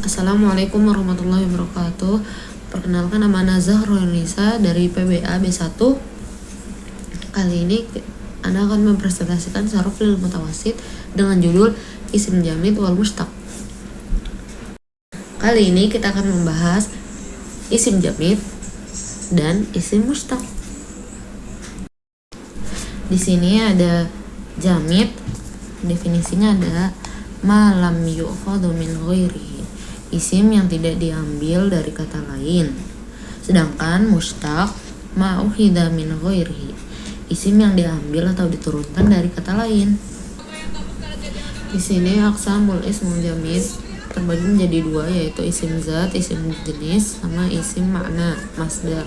Assalamualaikum warahmatullahi wabarakatuh. Perkenalkan, nama Nazah Roynisa dari PBA B1. Kali ini Anda akan mempresentasikan saruf lil mutawasid dengan judul Isim Jamid wal Mushtaq. Kali ini kita akan membahas isim jamid dan isim mushtaq. Di sini ada jamid, definisinya ada ma lam yu'khadhu min ghairihi, isim yang tidak diambil dari kata lain. Sedangkan mushtaq ma ukhidha min ghairihi, isim yang diambil atau diturunkan dari kata lain. Di sini aqsamul ismul jamid terbagi menjadi dua, yaitu isim zat, isim jenis, sama isim makna, masdar.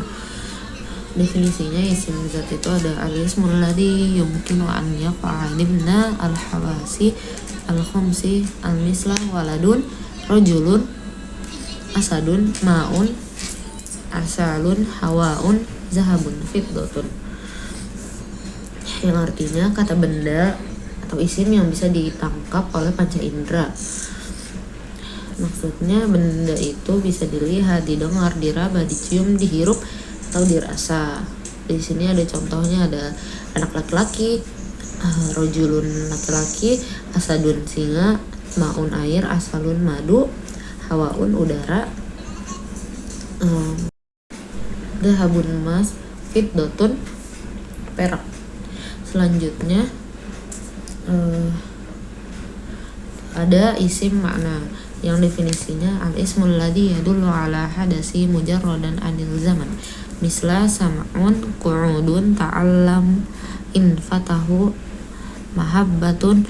Definisinya isim zat itu ada al-ismul ladzi yumkinu an yaqa'a dimna al-hawasi al-khamsi al-mislah waladun rajulun asadun ma'un asalun hawaun zahabun fiddatun, yang artinya kata benda atau isim yang bisa ditangkap oleh panca indera. Maksudnya benda itu bisa dilihat, didengar, diraba, dicium, dihirup, atau dirasa. Di sini ada contohnya, ada anak laki-laki, rojulun laki-laki, asadun singa, maun air, asalun madu, hawaun udara, dahabun emas, fiddotun perak. Selanjutnya ada isim makna yang definisinya al-ismul ladzi yadullu ala hadasi mujarradan anil zaman, misla sam'un, qu'udun, ta'allam, infatahu, mahabbatun,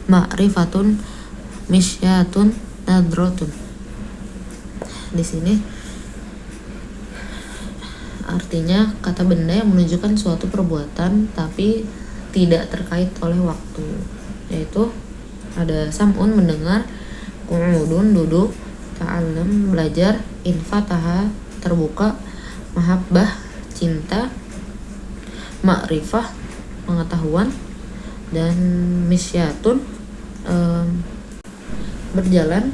ma'rifatun, misyatun, nadratun. Di sini artinya kata benda yang menunjukkan suatu perbuatan tapi tidak terkait oleh waktu, yaitu ada sam'un mendengar, qu'udun duduk, ta'allam belajar, infataha terbuka, mahabbah cinta, ma'rifah pengetahuan, dan misyatun berjalan,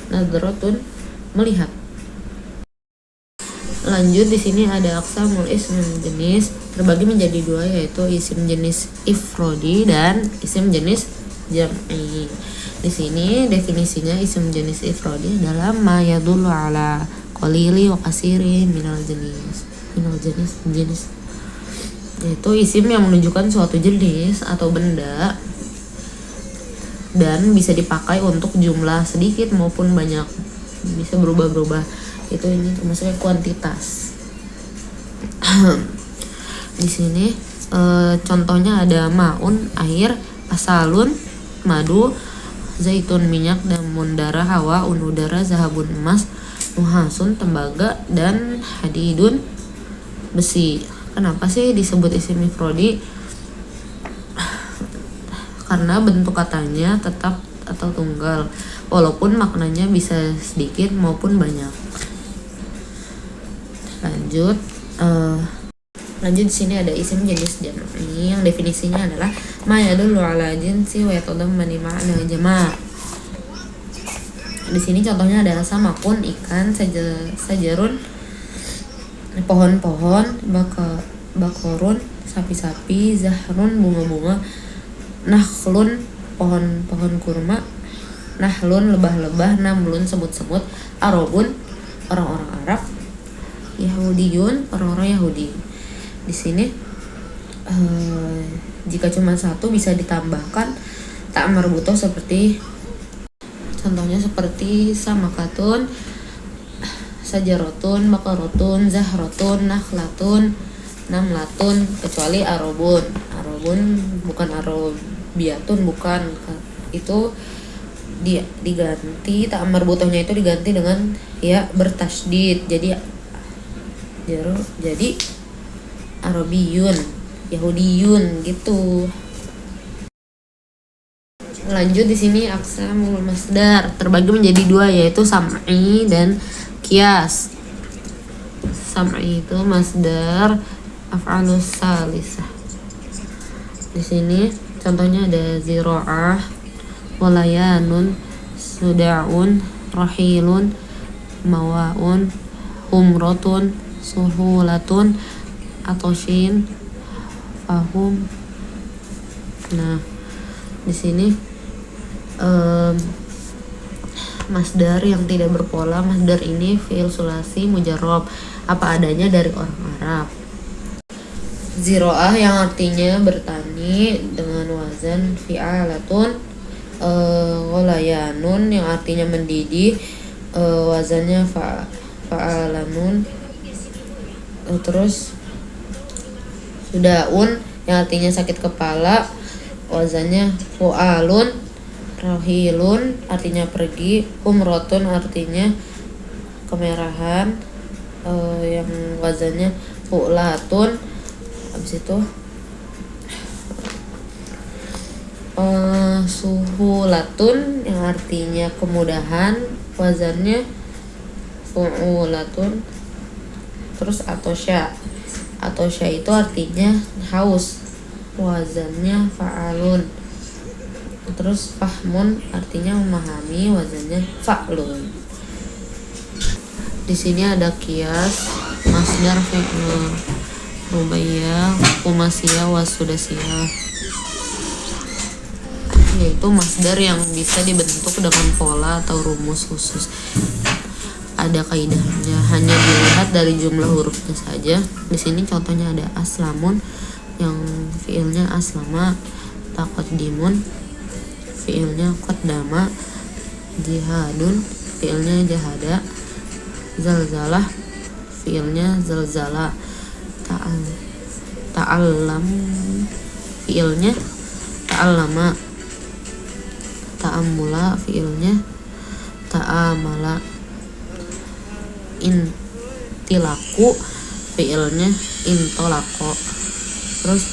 nadratun melihat. Lanjut, di sini ada aqsamul ism jenis terbagi menjadi dua, yaitu isim jenis ifrodi dan isim jenis jam'i. Di sini definisinya isim jenis ifrodi adalah ma yadullu ala qalili wa kasiri minal jenis, yaitu isim yang menunjukkan suatu jenis atau benda dan bisa dipakai untuk jumlah sedikit maupun banyak, bisa berubah-berubah. Itu ini termasuknya kuantitas. Di sini contohnya ada maun air, asalun madu, zaitun minyak, dan mundara hawa unudara, zahabun emas, nuhasun tembaga, dan hadidun besi. Kenapa sih disebut isim ifrodi? Karena bentuk katanya tetap atau tunggal, walaupun maknanya bisa sedikit maupun banyak. Lanjut di sini ada isim jenis jam'i yang definisinya adalah ma yadullu ala jinsi wa yatadammani ma'na jama'. Di sini contohnya ada samakun ikan, sajarun pohon-pohon, bakorun sapi-sapi, zahrun bunga-bunga, nakhlun pohon-pohon kurma, nahlun lebah-lebah, namlun semut-semut, arabun orang-orang Arab, Yahudiyun orang-orang Yahudi. Di sini jika cuma satu bisa ditambahkan tak marbutoh, seperti contohnya seperti samakatun, sajarotun, bakarotun, zahratun, nakhlatun, namlatun, kecuali arabun bukan arabiatun, bukan, itu diganti, tak marbutohnya itu diganti dengan ya bertasydid, jadi Arabiyun, Yahudiyun gitu. Lanjut di sini aqsamul masdar terbagi menjadi dua, yaitu sam'i dan qiyas. Sam'i itu masdar af'alus salisah. Di sini contohnya ada zira'ah, walayanun, suda'un, rahilun, mawaun, humrotun, suhulatun, atoshin, fahum. Nah, di sini masdar yang tidak berpola. Masdar ini fi'il sulasi mujarrab, apa adanya dari orang Arab. Ziro'ah yang artinya bertani dengan wazan fi'alatun. Golayanun yang artinya mendidih, wazannya fa'alanun. Terus sudaun yang artinya sakit kepala, wazannya fu'alun. Rohilun artinya pergi, humrotun artinya kemerahan, yang wazannya fu'latun. Habis itu suhulatun yang artinya kemudahan, wazannya fu'ulatun. Terus atosya itu artinya haus, wazannya fa'alun. Terus fahmun artinya memahami, wazannya fa'lun. Di sini ada kias, masdar fi'il rubaiyah, khumasiyah, wasudasiyah, yaitu masdar yang bisa dibentuk dengan pola atau rumus khusus. Ada kaidahnya, hanya dilihat dari jumlah hurufnya saja. Di sini contohnya ada aslamun yang fiilnya aslama, taqaddimun fiilnya qaddama, jihadun fiilnya jahada, zalzalah fiilnya zalzala, ta'allam fiilnya ta'allama, ta'ammula fiilnya ta'amala, intilaku fiilnya intolako. Terus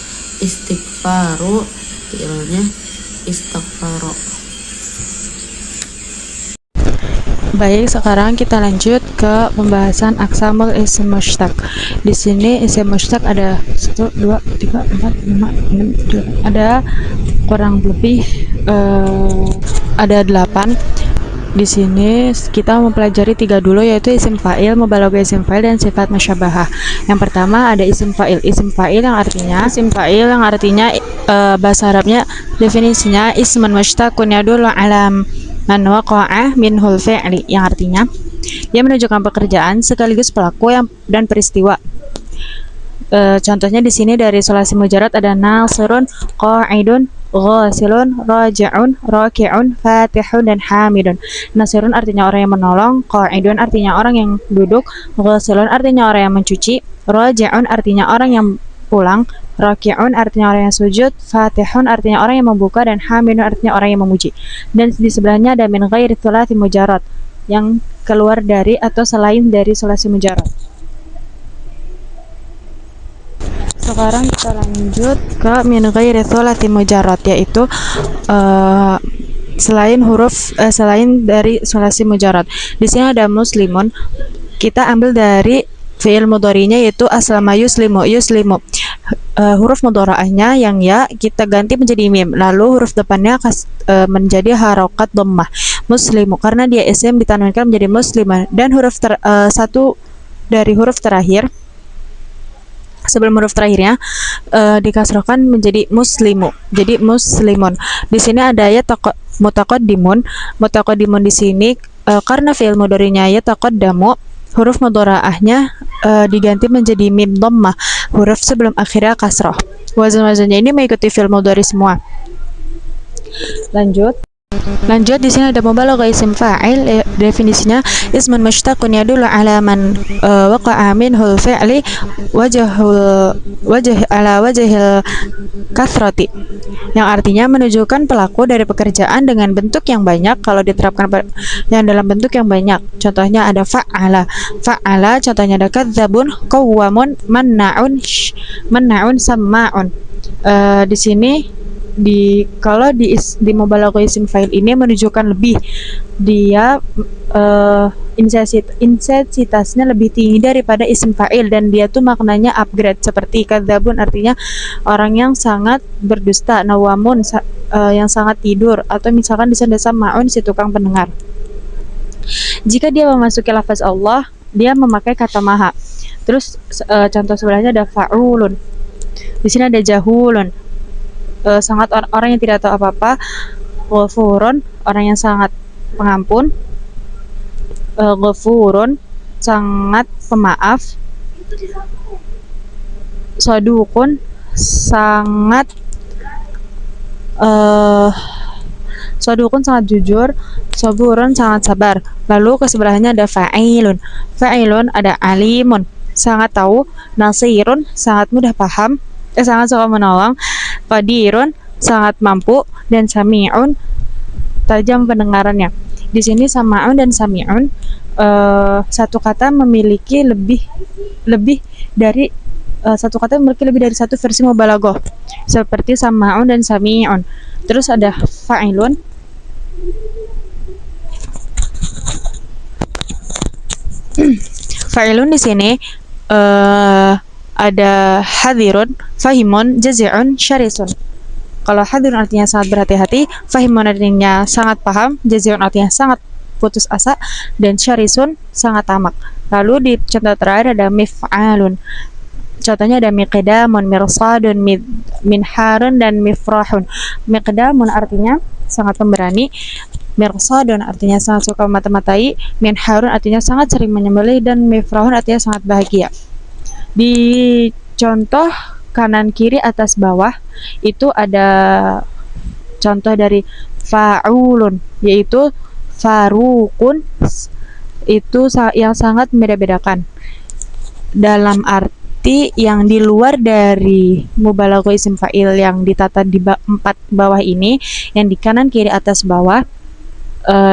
istighfaru fiilnya istighfaro. Baik, sekarang kita lanjut ke pembahasan aqsamul isim mushtaq. Di sini isim mushtaq ada 1, 2, 3, 4, 5, 6, 7. Ada kurang lebih ada 8. Di sini kita mempelajari 3 dulu, yaitu isim fa'il, mubalaghah isim fa'il, dan sifat musyabahah. Yang pertama ada isim fa'il. Isim fa'il yang artinya bahasa Arabnya definisinya ismun mushtaqun yadullu ala man waqa'a minhul fi'li, yang artinya dia menunjukkan pekerjaan sekaligus pelaku dan peristiwa. Contohnya di sini dari sulasi mujarrad ada nasirun, qa'idun, ghasilun, raji'un, raki'un, fatihun, dan hamidun. Nasirun artinya orang yang menolong, qa'idun artinya orang yang duduk, ghasilun artinya orang yang mencuci, raji'un artinya orang yang pulang, raki'un artinya orang yang sujud, fatihun artinya orang yang membuka, dan hamidun artinya orang yang memuji. Dan di sebelahnya ada min ghairi thulathi mujarrad, yang keluar dari atau selain dari sulasi mujarrad. Sekarang kita lanjut ke min ghairi thulathi mujarrad, yaitu selain dari sulasi mujarrad. Di sini ada muslimun. Kita ambil dari fi'il mudhari'nya yaitu aslama yuslimu. Huruf mudhari'ahnya yang ya kita ganti menjadi mim, lalu huruf depannya menjadi harokat dhammah. Muslimu karena dia isim ditanwinkan menjadi muslimah, dan satu dari huruf terakhir sebelum huruf terakhirnya dikasrohkan menjadi muslimu, jadi muslimun. Di sini ada ya mutaqaddimun. Mutaqaddimun di sini karena fi'il mudhari'nya ya taqaddamu, huruf mudhari'ahnya diganti menjadi mim dhammah, huruf sebelum akhirnya kasroh. Wazan-wazannya ini mengikuti fi'il mudhari semua. Lanjut di sini ada mubalaghah isim fa'il. Definisinya ismun mushtaqun yadullu ala man waqa'a minhul fi'li ala wajhil kathrati, yang artinya menunjukkan pelaku dari pekerjaan dengan bentuk yang banyak kalau diterapkan yang dalam bentuk yang banyak. Contohnya ada fa'ala, contohnya ada kadzabun, qawwamun, manna'un, samma'un. Di sini kalau di mubalaghah isim fa'il ini menunjukkan lebih, dia intensitasnya lebih tinggi daripada isim fa'il, dan dia tuh maknanya upgrade. Seperti kadzabun artinya orang yang sangat berdusta, nawamun yang sangat tidur, atau misalkan di sana sama'un si tukang pendengar. Jika dia memasuki lafaz Allah, dia memakai kata maha. Terus contoh sebelahnya ada fa'ulun. Di sini ada jahulun, sangat orang yang tidak tahu apa-apa. Ghafurun, orang yang sangat pengampun. Ghafurun, sangat pemaaf. Sadukun, sangat Sadukun, sangat jujur. Saburun, sangat sabar. Lalu ke sebelahnya ada fa'ilun. Fa'ilun ada alimun, sangat tahu. Nasirun, sangat mudah paham, sangat suka menolong. Qadirun, sangat mampu. Dan sami'un, tajam pendengarannya. Di sini sama'un dan sami'un, satu kata memiliki lebih dari satu versi mubalaghah, seperti sama'un dan sami'un. Terus ada fa'ilun. Fa'ilun di sini ada hadirun, fahimun, jazi'un, syarisun. Kalau hadirun artinya sangat berhati-hati, fahimun artinya sangat paham, jazi'un artinya sangat putus asa, dan syarisun sangat tamak. Lalu di contoh terakhir ada mif'alun. Contohnya ada miqdamun, mirsadun, minharun, dan mifrahun. Miqdamun artinya sangat pemberani, mirsadun artinya sangat suka mata-matai, minharun artinya sangat sering menyembelih, dan mifrahun artinya sangat bahagia. Di contoh kanan kiri atas bawah itu ada contoh dari fa'ulun, yaitu farukun, itu yang sangat membeda-bedakan dalam arti yang di luar dari mubalaghah isim fa'il yang ditata di 4 bawah ini. Yang di kanan kiri atas bawah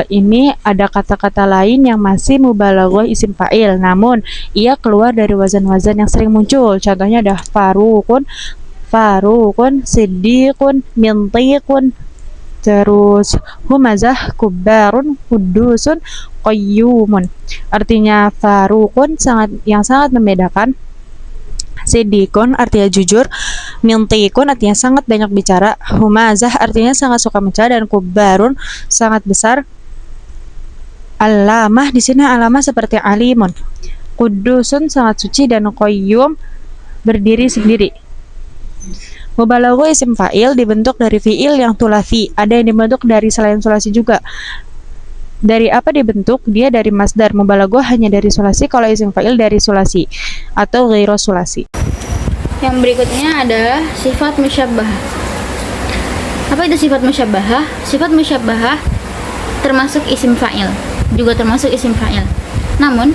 ini ada kata-kata lain yang masih mubalaghah isim fa'il, namun ia keluar dari wazan-wazan yang sering muncul. Contohnya ada farukun, siddiqun, mintiqun, terus humazah, kubarun, kudusun, qayyumun. Artinya farukun yang sangat membedakan, siddiqun artinya jujur, mintiqun artinya sangat banyak bicara, humazah artinya sangat suka bicara, dan kubarun sangat besar. Alamah di sini alamah seperti alimun. Kudusun sangat suci, dan qayyum berdiri sendiri. Mubalaghah isim fa'il dibentuk dari fi'il yang thulathi, ada yang dibentuk dari selain sulasi juga. Dari apa dibentuk? Dia dari masdar. Mubalaghah hanya dari sulasi, kalau isim fa'il dari sulasi atau ghairu sulasi. Yang berikutnya adalah sifat musyabbahah. Apa itu sifat musyabbahah? Sifat musyabbahah termasuk isim fa'il, juga termasuk isim fa'il. Namun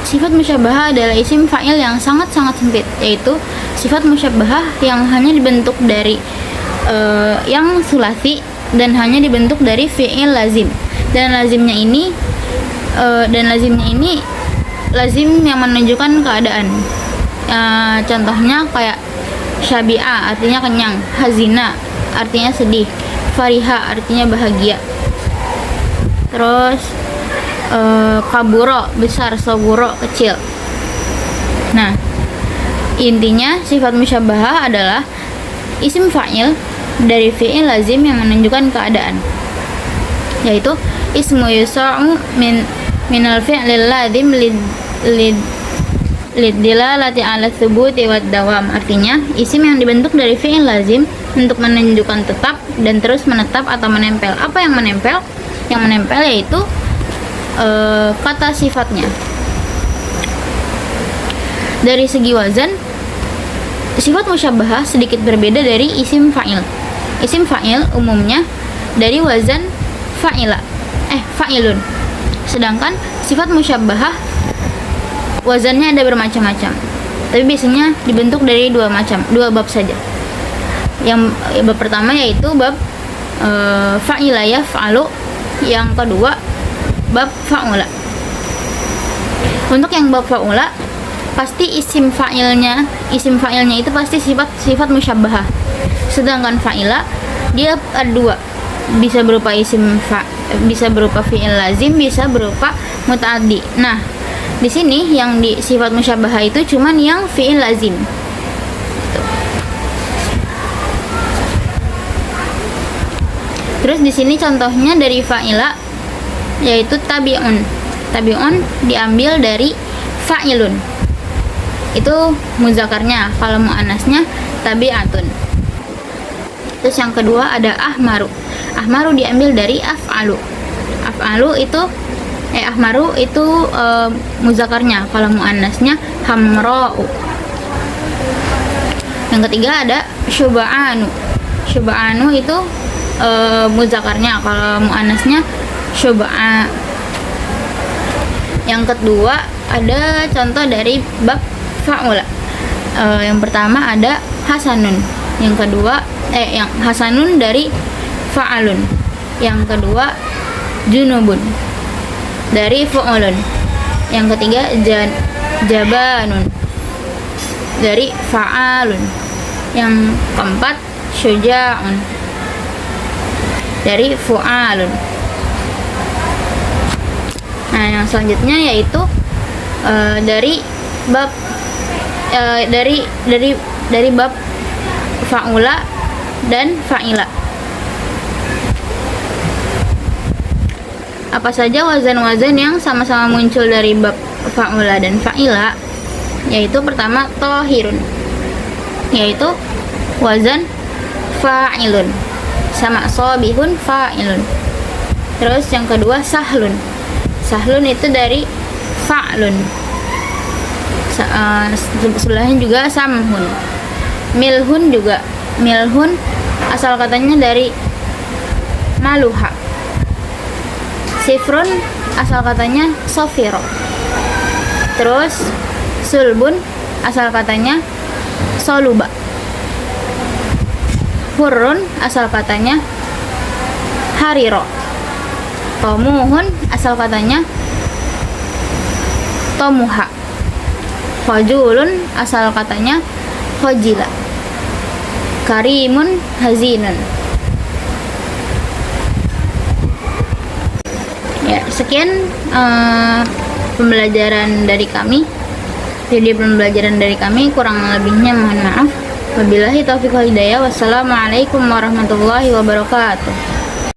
sifat musyabbahah adalah isim fa'il yang sangat-sangat sempit, yaitu sifat musyabbahah yang hanya dibentuk dari yang sulasi dan hanya dibentuk dari fi'il lazim. Dan lazimnya ini lazim yang menunjukkan keadaan. Contohnya kayak syabi'a artinya kenyang, hazina artinya sedih, fariha artinya bahagia. Terus kaburo besar, soburo kecil. Nah, intinya sifat musyabbahah adalah isim fa'il dari fi'il lazim yang menunjukkan keadaan, yaitu ismu yusa'u minal fi'lil lazim lidilalati ala thubuti wad dawam. Artinya isim yang dibentuk dari fi'il lazim untuk menunjukkan tetap dan terus menetap atau menempel. Apa yang menempel? Yang menempel yaitu kata sifatnya. Dari segi wazan, sifat musyabbahah sedikit berbeda dari isim fa'il. Isim fa'il umumnya dari wazan fa'ilun. Sedangkan sifat musyabbahah wazannya ada bermacam-macam, tapi biasanya dibentuk dari dua bab saja. Yang bab pertama yaitu bab fa'ila yaf'alu, yang kedua bab fa'ula. Untuk yang bab fa'ula pasti isim fa'ilnya itu pasti sifat musyabbahah. Sedangkan fa'ila dia ada dua, bisa berupa bisa berupa fi'il lazim, bisa berupa muta'addi. Nah, di sini yang di sifat musyabbahah itu cuman yang fi'il lazim. Terus di sini contohnya dari fa'ila yaitu tabi'un. tabi'un diambil dari fa'ilun, itu muzakarnya. Kalau muannasnya tabi'atun. Terus yang kedua ada ahmaru. Ahmaru diambil dari af'alu. Af'alu itu ahmaru itu muzakarnya. Kalau muannasnya hamra'u. Yang ketiga ada syuba'anu. Syuba'anu itu muzakarnya. Kalau muannasnya syuba'a. Yang kedua ada contoh dari bab fa'ula. Yang pertama ada hasanun. Yang kedua yang hasanun dari fa'alun. Yang kedua junubun dari fu'ulun. Yang ketiga jabanun dari fa'alun. Yang keempat syuja'un dari fu'alun. Nah, yang selanjutnya yaitu dari bab dari bab fa'ula dan fa'ila. Apa saja wazan-wazan yang sama-sama muncul dari bab fa'ula dan fa'ila? Yaitu pertama tohirun, yaitu wazan fa'ilun, sama sobihun fa'ilun. Terus yang kedua sahlun. Sahlun itu dari fa'lun. Sebelahnya juga samhun. Milhun juga. Milhun asal katanya dari maluha. Sifrun asal katanya sofiro. Terus sulbun asal katanya soluba. Hurrun asal katanya hariro. Tomuhun asal katanya tomuha. Khojulun asal katanya khojila. Karimun hazinun. Ya, sekian pembelajaran dari kami. Video pembelajaran dari kami, kurang lebihnya mohon maaf. Wabillahi taufiq wal hidayah. Wassalamualaikum warahmatullahi wabarakatuh.